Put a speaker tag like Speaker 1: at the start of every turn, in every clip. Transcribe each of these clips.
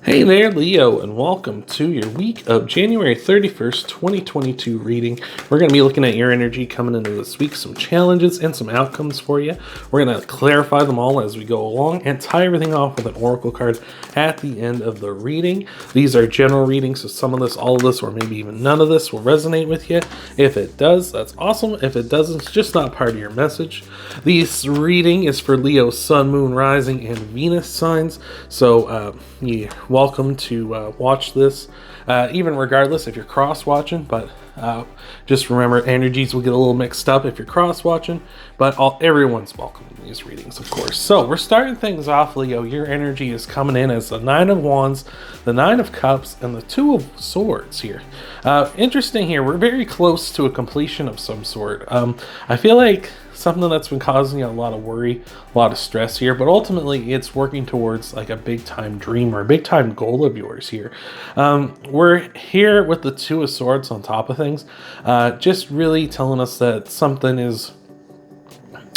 Speaker 1: Hey there, Leo, and welcome to your week of January 31st, 2022 reading. We're going to be looking at your energy coming into this week, some challenges and some outcomes for you. We're going to clarify them all as we go along and tie everything off with an oracle card at the end of the reading. These are general readings, so some of this, all of this, or maybe even none of this will resonate with you. If it does, that's awesome. If it doesn't, it's just not part of your message. This reading is for Leo, Sun, Moon, Rising, and Venus signs, so you're welcome to watch this, even regardless if you're cross-watching, but just remember, energies will get a little mixed up if you're cross-watching, but everyone's welcome in these readings, of course. So we're starting things off, Leo. Your energy is coming in as the Nine of Wands, the Nine of Cups, and the Two of Swords here. Interesting here, we're very close to a completion of some sort. I feel like something that's been causing you a lot of worry, a lot of stress here, but ultimately it's working towards like a big time dream or a big time goal of yours here. We're here with the Two of Swords on top of things, just really telling us that something is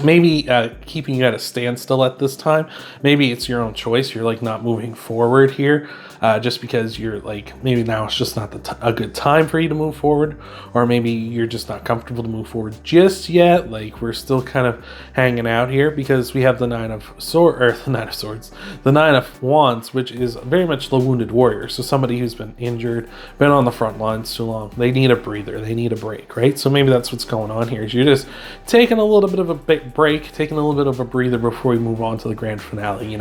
Speaker 1: maybe keeping you at a standstill at this time. Maybe it's your own choice. You're like not moving forward here just because you're like, maybe now it's just not a good time for you to move forward, or maybe you're just not comfortable to move forward just yet. Like we're still kind of hanging out here because we have the Nine of Swords, the Nine of Wands, which is very much the wounded warrior. So somebody who's been injured, been on the front lines too long. They need a breather. They need a break, right? So maybe that's what's going on here. Is you're just taking a little bit of a break, taking a little bit of a breather before we move on to the grand finale,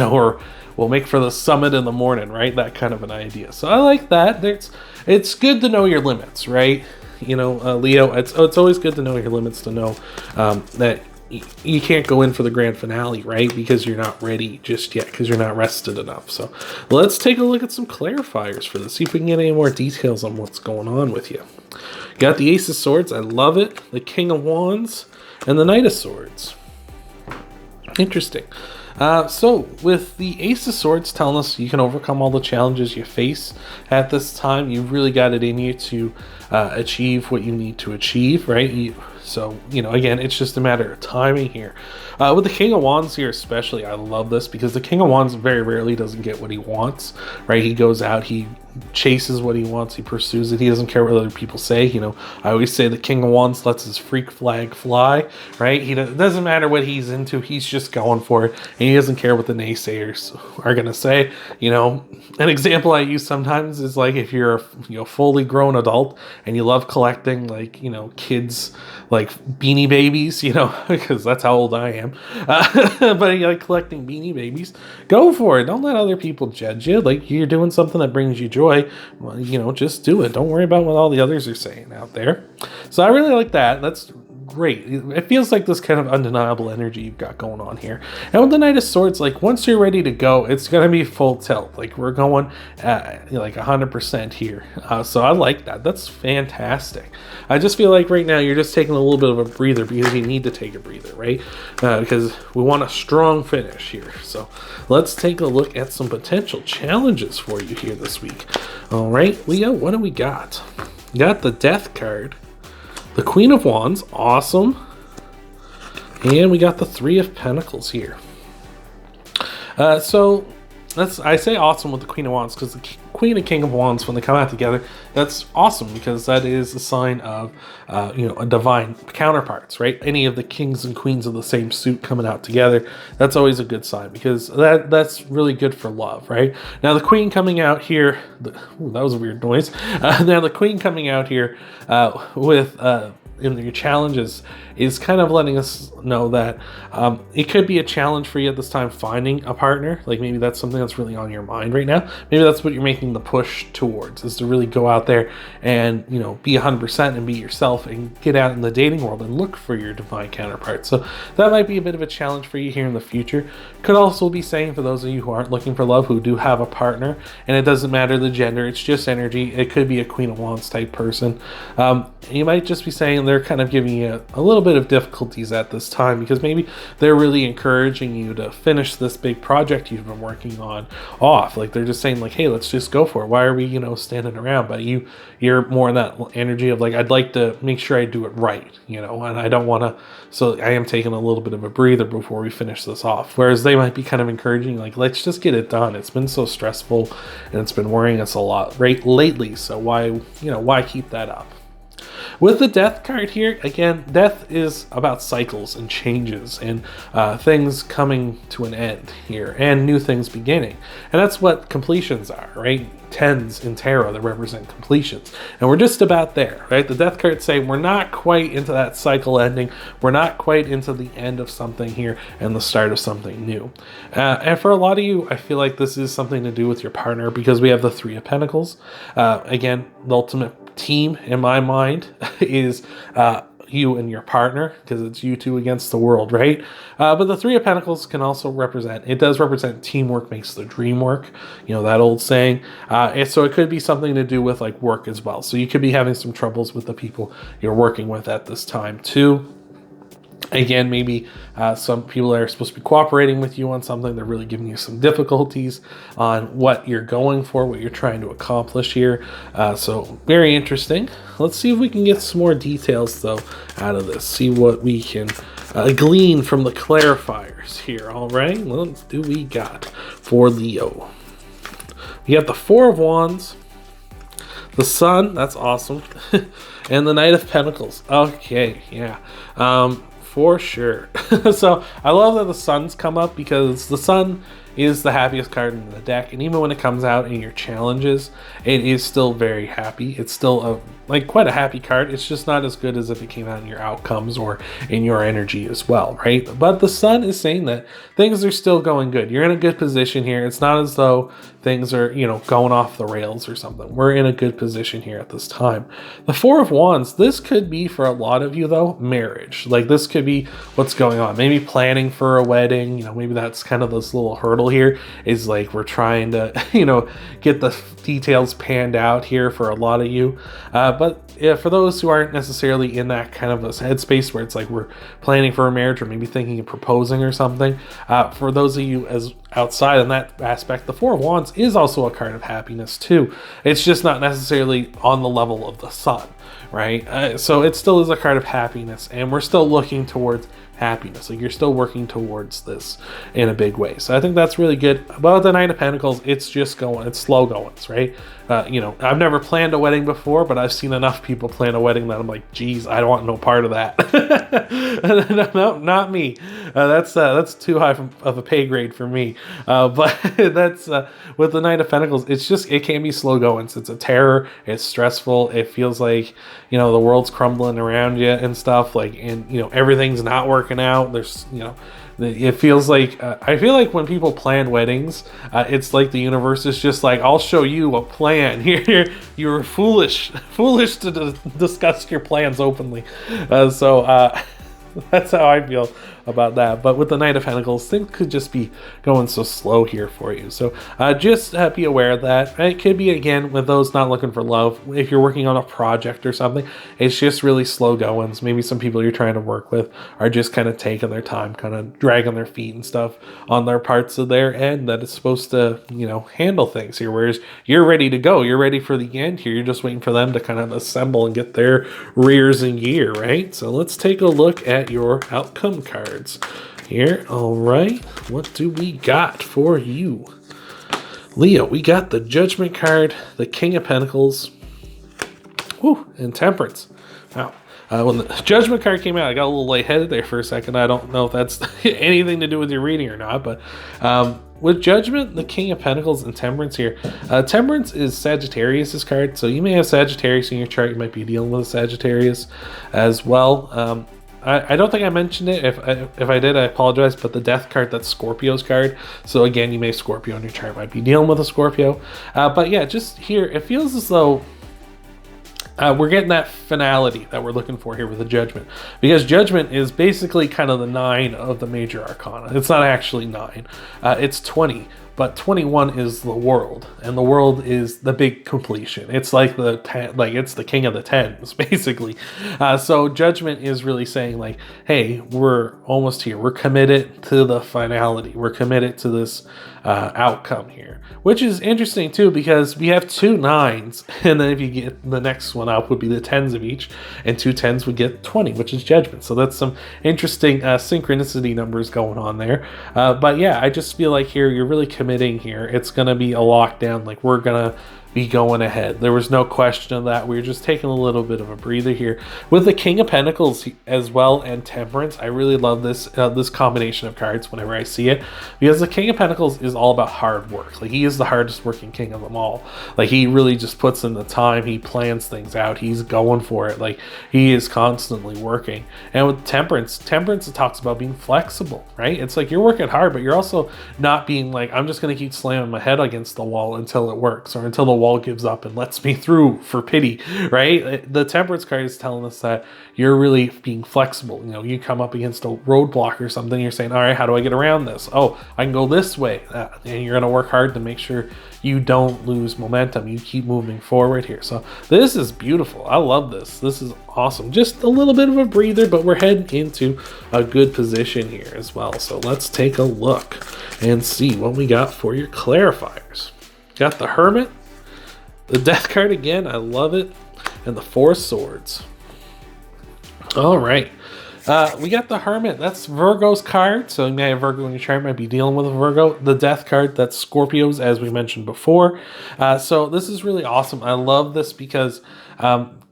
Speaker 1: or we'll make for the summit in the morning, right? That kind of an idea. So I like that. It's good to know your limits, right? Leo, it's always good to know your limits, to know that you can't go in for the grand finale, right? Because you're not ready just yet, because you're not rested enough. So let's take a look at some clarifiers for this. See if we can get any more details on what's going on with you. Got the Ace of Swords. I love it. The King of Wands and the Knight of Swords. Interesting. So with the Ace of Swords telling us you can overcome all the challenges you face at this time, you've really got it in you to achieve what you need to achieve, right? So, again, it's just a matter of timing here. With the King of Wands here especially, I love this because the King of Wands very rarely doesn't get what he wants, right? He goes out, he chases what he wants, he pursues it, he doesn't care what other people say. I always say the King of Wands lets his freak flag fly, right? It doesn't matter what he's into, he's just going for it, and he doesn't care what the naysayers are gonna say. An example I use sometimes is like if you're a fully grown adult and you love collecting kids like Beanie Babies, because that's how old I am, but you like collecting Beanie Babies, go for it. Don't let other people judge you. Like, you're doing something that brings you joy, well, just do it. Don't worry about what all the others are saying out there. So I really like that. That's great. It feels like this kind of undeniable energy you've got going on here. And with the Knight of Swords, like once you're ready to go, it's going to be full tilt. Like we're going like 100% here. So I like that. That's fantastic. I just feel like right now you're just taking a little bit of a breather because you need to take a breather, right? Because we want a strong finish here. So let's take a look at some potential challenges for you here this week. All right, Leo, what do we got? We got the Death card, the Queen of Wands, awesome. And we got the Three of Pentacles here. So I say awesome with the Queen of Wands because the Queen and King of Wands, when they come out together, that's awesome because that is a sign of, a divine counterparts, right? Any of the kings and queens of the same suit coming out together, that's always a good sign because that's really good for love, right? Now the Queen coming out here, that was a weird noise. Now the Queen coming out here with in your challenges is kind of letting us know that it could be a challenge for you at this time finding a partner. Like maybe that's something that's really on your mind right now. Maybe that's what you're making the push towards, is to really go out there and be 100% and be yourself and get out in the dating world and look for your divine counterpart. So that might be a bit of a challenge for you here in the future. Could also be saying for those of you who aren't looking for love, who do have a partner, and it doesn't matter the gender, it's just energy. It could be a Queen of Wands type person. You might just be saying they're kind of giving you a little bit of difficulties at this time, because maybe they're really encouraging you to finish this big project you've been working on off. Like they're just saying like, hey, let's just go for it. Why are we, standing around? But you're more in that energy of like, I'd like to make sure I do it right, and I don't want to, so I am taking a little bit of a breather before we finish this off. Whereas they might be kind of encouraging, like, let's just get it done. It's been so stressful and it's been worrying us a lot lately. So why keep that up? With the Death card here, again, Death is about cycles and changes and things coming to an end here and new things beginning. And that's what completions are, right? Tens in tarot that represent completions. And we're just about there, right? The Death card saying we're not quite into that cycle ending. We're not quite into the end of something here and the start of something new. And for a lot of you, I feel like this is something to do with your partner, because we have the Three of Pentacles. Again, the ultimate team in my mind is you and your partner, because it's you two against the world, right? But the Three of Pentacles can also represent teamwork makes the dream work, that old saying. And so it could be something to do with like work as well. So you could be having some troubles with the people you're working with at this time too. Again, maybe some people that are supposed to be cooperating with you on something, they're really giving you some difficulties on what you're going for, what you're trying to accomplish here. So very interesting. Let's see if we can get some more details, though, out of this. See what we can glean from the clarifiers here. All right, what do we got for Leo? We got the Four of Wands, the Sun, that's awesome, and the Knight of Pentacles. Okay, yeah. For sure. So I love that the Sun's come up, because the Sun is the happiest card in the deck, and even when it comes out in your challenges, it is still very happy. It's still quite a happy card. It's just not as good as if it came out in your outcomes or in your energy as well, right? But the Sun is saying that things are still going good. You're in a good position here. It's not as though things are, going off the rails or something. We're in a good position here at this time. The Four of Wands, this could be for a lot of you though, marriage. Like this could be what's going on. Maybe planning for a wedding, maybe that's kind of this little hurdle here, is like we're trying to, get the details panned out here for a lot of you. But for those who aren't necessarily in that kind of a headspace where it's like we're planning for a marriage or maybe thinking of proposing or something, for those of you as outside in that aspect, the Four of Wands is also a card of happiness too. It's just not necessarily on the level of the Sun, right? So it still is a card of happiness, and we're still looking towards happiness. Like you're still working towards this in a big way. So I think that's really good. About the Knight of Pentacles, it's just going, it's slow goings, right? I've never planned a wedding before, but I've seen enough people plan a wedding that I'm like, geez, I don't want no part of that. No, not me. That's too high of a pay grade for me. But that's with the Knight of Pentacles, it can be slow going. It's a terror. It's stressful. It feels like, the world's crumbling around you and stuff, and everything's not working out. There's, it feels like, I feel like when people plan weddings, it's like the universe is just like, I'll show you a plan. You're foolish to discuss your plans openly. So that's how I feel about that. But with the Knight of Pentacles, things could just be going so slow here for you. So just be aware of that. It could be, again, with those not looking for love, if you're working on a project or something, it's just really slow goings. Maybe some people you're trying to work with are just kind of taking their time, kind of dragging their feet and stuff on their parts of their end that is supposed to, handle things here. Whereas you're ready to go. You're ready for the end here. You're just waiting for them to kind of assemble and get their rears in gear, right? So let's take a look at your outcome cards here. All right, what do we got for you, Leo? We got the Judgment card, the King of Pentacles, and Temperance. Wow. When the Judgment card came out, I got a little lightheaded there for a second. I don't know if that's anything to do with your reading or not, but with Judgment, the King of Pentacles, and Temperance here. Temperance is Sagittarius' card, so you may have Sagittarius in your chart. You might be dealing with a Sagittarius as well. I don't think I mentioned it. If I did, I apologize. But the Death card, that's Scorpio's card. So again, you may have Scorpio in your chart. Might be dealing with a Scorpio. But yeah, just here, it feels as though we're getting that finality that we're looking for here with the Judgment. Because Judgment is basically kind of the 9 of the major arcana. It's not actually 9. It's 20. but 21 is the world, and the world is the big completion. It's like it's the king of the tens, basically. So Judgment is really saying like, hey, we're almost here. We're committed to the finality. We're committed to this outcome here, which is interesting too, because we have 2 9s, and then if you get the next one up would be the 10s of each, and 2 10s would get 20, which is Judgment. So that's some interesting synchronicity numbers going on there. But yeah, I just feel like here you're really committing here. It's gonna be a lockdown. Like, we're gonna be going ahead. There was no question of that. We were just taking a little bit of a breather here with the King of Pentacles as well, and Temperance. I really love this this combination of cards whenever I see it, because the King of Pentacles is all about hard work. Like, he is the hardest working king of them all. Like, he really just puts in the time. He plans things out. He's going for it. Like, he is constantly working. And with Temperance, it talks about being flexible, right? It's like you're working hard, but you're also not being like, I'm just going to keep slamming my head against the wall until it works, or until the wall gives up and lets me through for pity, right? The Temperance card is telling us that you're really being flexible. You know, you come up against a roadblock or something, you're saying, all right, how do I get around this? Oh, I can go this way. And you're going to work hard to make sure you don't lose momentum. You keep moving forward here. So this is beautiful. I love this. This is awesome. Just a little bit of a breather, but we're heading into a good position here as well. So let's take a look and see what we got for your clarifiers. Got the Hermit, the Death card again, I love it, and the 4 Swords. All right, we got the Hermit. That's Virgo's card, so you may have Virgo in your chart, might be dealing with a Virgo. The Death card, that's Scorpio's, as we mentioned before. So this is really awesome. I love this because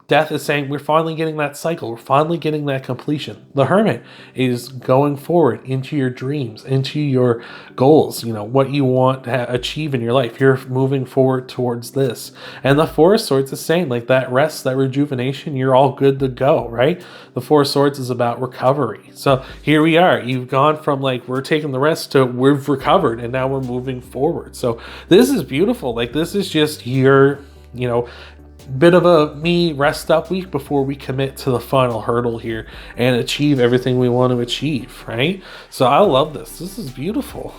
Speaker 1: Death is saying we're finally getting that cycle. We're finally getting that completion. The Hermit is going forward into your dreams, into your goals, you know, what you want to achieve in your life. You're moving forward towards this. And the 4 Swords is saying like that rest, that rejuvenation, you're all good to go, right? The 4 Swords is about recovery. So here we are. You've gone from like, we're taking the rest to we've recovered, and now we're moving forward. So this is beautiful. Like, this is just your, you know, bit of a rest up week before we commit to the final hurdle here and achieve everything we want to achieve, right? So I love this. This is beautiful.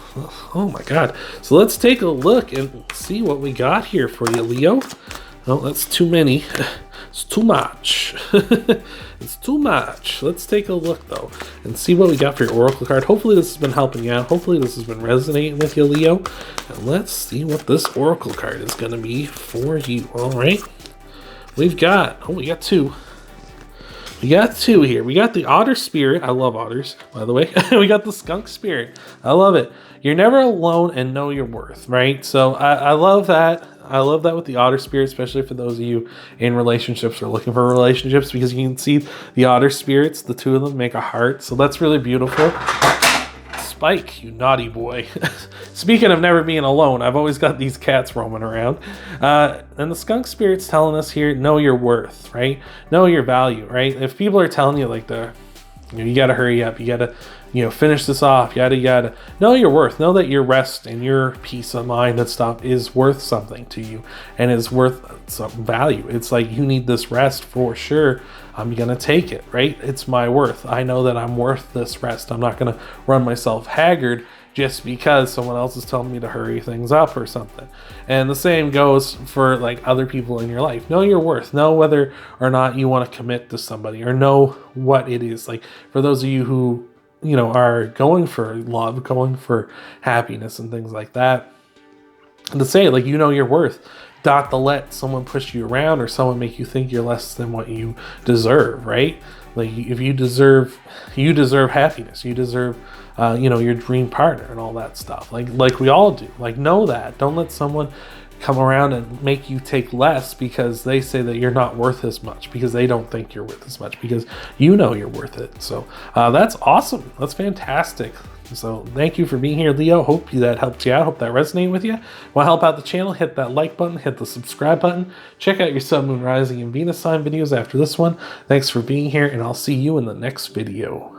Speaker 1: Oh my God. So let's take a look and see what we got here for you, Leo. Oh, that's too many. It's too much. It's too much. Let's take a look though and see what we got for your Oracle card. Hopefully this has been helping you out. Hopefully this has been resonating with you, Leo. And let's see what this Oracle card is going to be for you. All right. We got 2. We got 2 here. We got the Otter Spirit. I love otters, by the way. We got the Skunk Spirit. I love it. You're never alone and know your worth, right? So I love that. I love that with the Otter Spirit, especially for those of you in relationships or looking for relationships, because you can see the Otter Spirits, the 2 of them make a heart. So that's really beautiful. Spike, you naughty boy. Speaking of never being alone, I've always got these cats roaming around. And the Skunk Spirit's telling us here, know your worth, right? Know your value, right? If people are telling you like you gotta hurry up, you gotta, finish this off, yada yada. Know your worth. Know that your rest and your peace of mind and stuff is worth something to you and is worth some value. It's like, you need this rest for sure. I'm gonna take it, right? It's my worth. I know that I'm worth this rest. I'm not gonna run myself haggard just because someone else is telling me to hurry things up or something. And the same goes for like other people in your life. Know your worth. Know whether or not you want to commit to somebody, or know what it is. Like, for those of you who, are going for love, going for happiness and things like that, and to say like, your worth. Not to let someone push you around or someone make you think you're less than what you deserve, right? Like, if you deserve happiness, you deserve your dream partner and all that stuff, like we all do. Like, know that. Don't let someone come around and make you take less because they say that you're not worth as much, because they don't think you're worth as much, because you're worth it. So that's awesome. That's fantastic. So thank you for being here, Leo. Hope that helped you out. Hope that resonated with you. Want to help out the channel? Hit that like button, hit the subscribe button. Check out your Sun, Moon, Rising, and Venus sign videos after this one. Thanks for being here, and I'll see you in the next video.